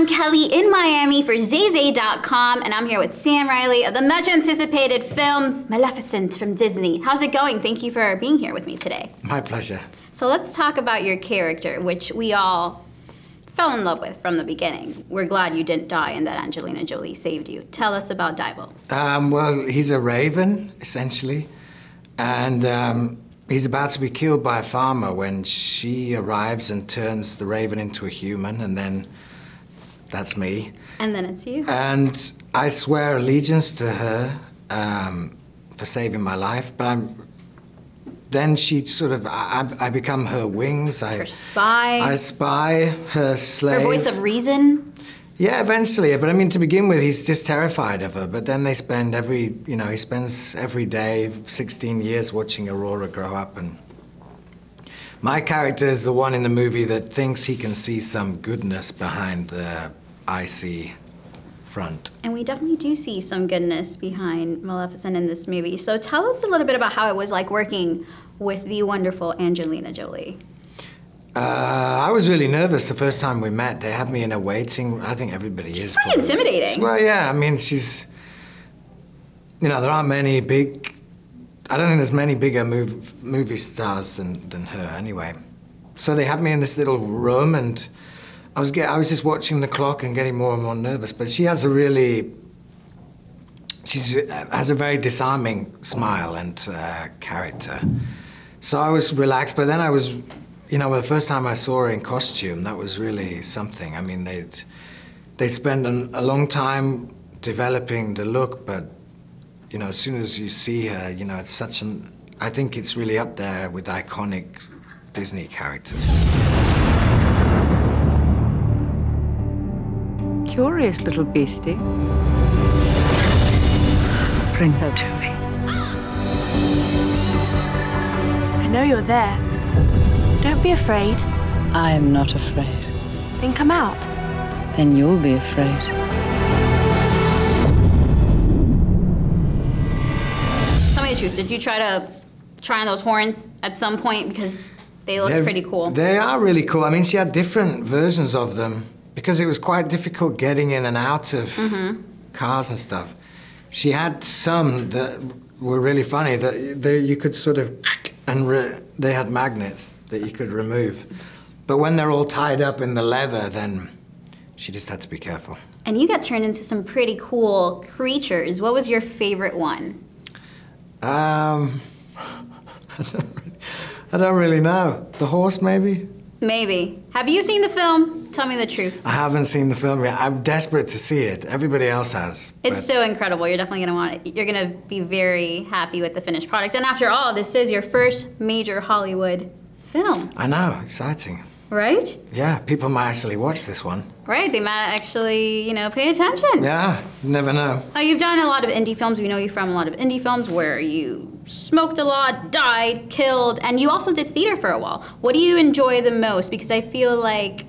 I'm Kelly in Miami for ZayZay.Com, and I'm here with Sam Riley of the much anticipated film Maleficent from Disney. How's it going? Thank you for being here with me today. My pleasure. So let's talk about your character, which we all fell in love with from the beginning. We're glad you didn't die and that Angelina Jolie saved you. Tell us about Dival. Well, he's a raven, essentially, and he's about to be killed by a farmer when she arrives and turns the raven into a human, and then that's me. And then it's you. And I swear allegiance to her for saving my life, but then she sort of, I become her wings. Her spy. I spy, her slave. Her voice of reason. Yeah, eventually. But I mean, to begin with, he's just terrified of her. But then they spend he spends every day, 16 years watching Aurora grow up. And my character is the one in the movie that thinks he can see some goodness behind the icy front. And we definitely do see some goodness behind Maleficent in this movie. So tell us a little bit about how it was like working with the wonderful Angelina Jolie. I was really nervous the first time we met. They had me in a waiting, I think everybody is. She's pretty intimidating. Well, yeah, I mean, she's, there aren't many big, I don't think there's many bigger movie stars than her anyway. So they had me in this little room, and I was just watching the clock and getting more and more nervous. But she has she has a very disarming smile and character. So I was relaxed, but then I was, the first time I saw her in costume, that was really something. I mean, they'd spend a long time developing the look, but, as soon as you see her, it's such I think it's really up there with iconic Disney characters. Curious little beastie. Bring her to me. I know you're there. Don't be afraid. I am not afraid. Then come out. Then you'll be afraid. Tell me the truth, did you try on those horns at some point? Because they looked pretty cool. They are really cool. I mean, she had different versions of them because it was quite difficult getting in and out of cars and stuff. She had some that were really funny that you could sort of, and they had magnets that you could remove. But when they're all tied up in the leather, then she just had to be careful. And you got turned into some pretty cool creatures. What was your favorite one? I don't really know. The horse, maybe? Maybe. Have you seen the film? Tell me the truth. I haven't seen the film yet. I'm desperate to see it. Everybody else has. It's so incredible. You're definitely gonna want it. You're gonna be very happy with the finished product. And after all, this is your first major Hollywood film. I know, exciting. Right? Yeah, people might actually watch this one. Right, they might actually, pay attention. Yeah, never know. Now, you've done a lot of indie films. We know you from a lot of indie films where you smoked a lot, died, killed, and you also did theater for a while. What do you enjoy the most? Because I feel like,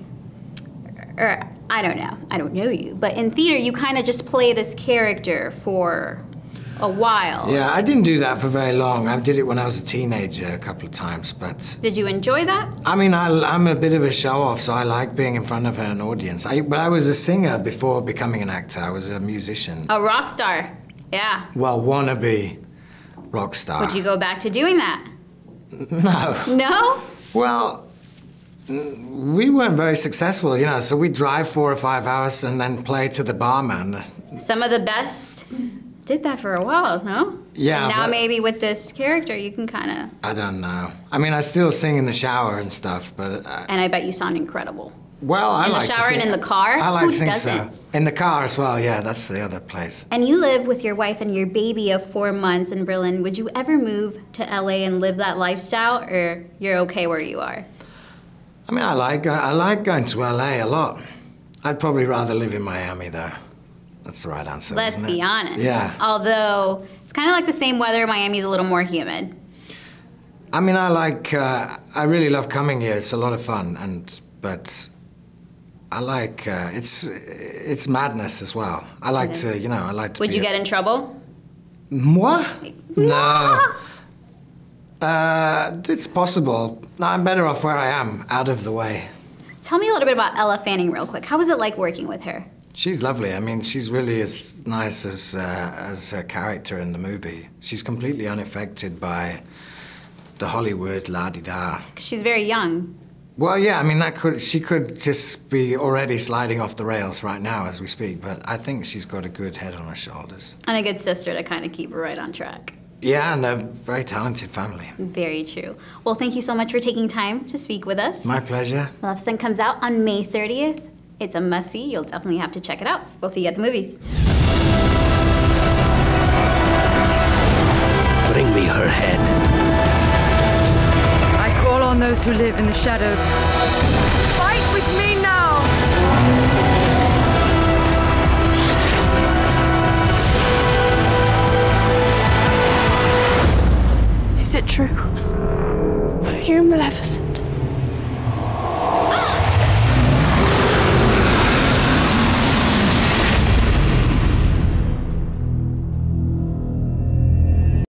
or I don't know, I don't know you, but in theater you kind of just play this character for a while. Yeah, I didn't do that for very long. I did it when I was a teenager a couple of times, but... Did you enjoy that? I mean, I'm a bit of a show-off, so I like being in front of an audience. But I was a singer before becoming an actor. I was a musician. A rock star, yeah. Well, wannabe rock star. Would you go back to doing that? No. No? Well, we weren't very successful, so we'd drive 4 or 5 hours and then play to the barman. Some of the best did that for a while, no? Yeah. And now maybe with this character, you can kind of... I don't know. I mean, I still sing in the shower and stuff, but... And I bet you sound incredible. Well, I like to think... In the shower and in the car? I like to think doesn't? so. In the car as well, yeah, that's the other place. And you live with your wife and your baby of 4 months in Berlin. Would you ever move to LA and live that lifestyle, or you're okay where you are? I mean, I like going to LA a lot. I'd probably rather live in Miami, though. That's the right answer, Let's isn't be it? honest. Yeah. Although, it's kind of like the same weather. Miami's a little more humid. I mean, I really love coming here. It's a lot of fun, but I like, it's madness as well. I like to, I like to Would you get in trouble? Moi? No. It's possible. No, I'm better off where I am, out of the way. Tell me a little bit about Ella Fanning real quick. How was it like working with her? She's lovely. I mean, she's really as nice as her character in the movie. She's completely unaffected by the Hollywood la-di-da. She's very young. Well, yeah, I mean, she could just be already sliding off the rails right now as we speak, but I think she's got a good head on her shoulders. And a good sister to kind of keep her right on track. Yeah, and a very talented family. Very true. Well, thank you so much for taking time to speak with us. My pleasure. Maleficent comes out on May 30th. It's a must-see. You'll definitely have to check it out. We'll see you at the movies. Bring me her head. I call on those who live in the shadows. Fight with me now! Is it true? Are you Maleficent?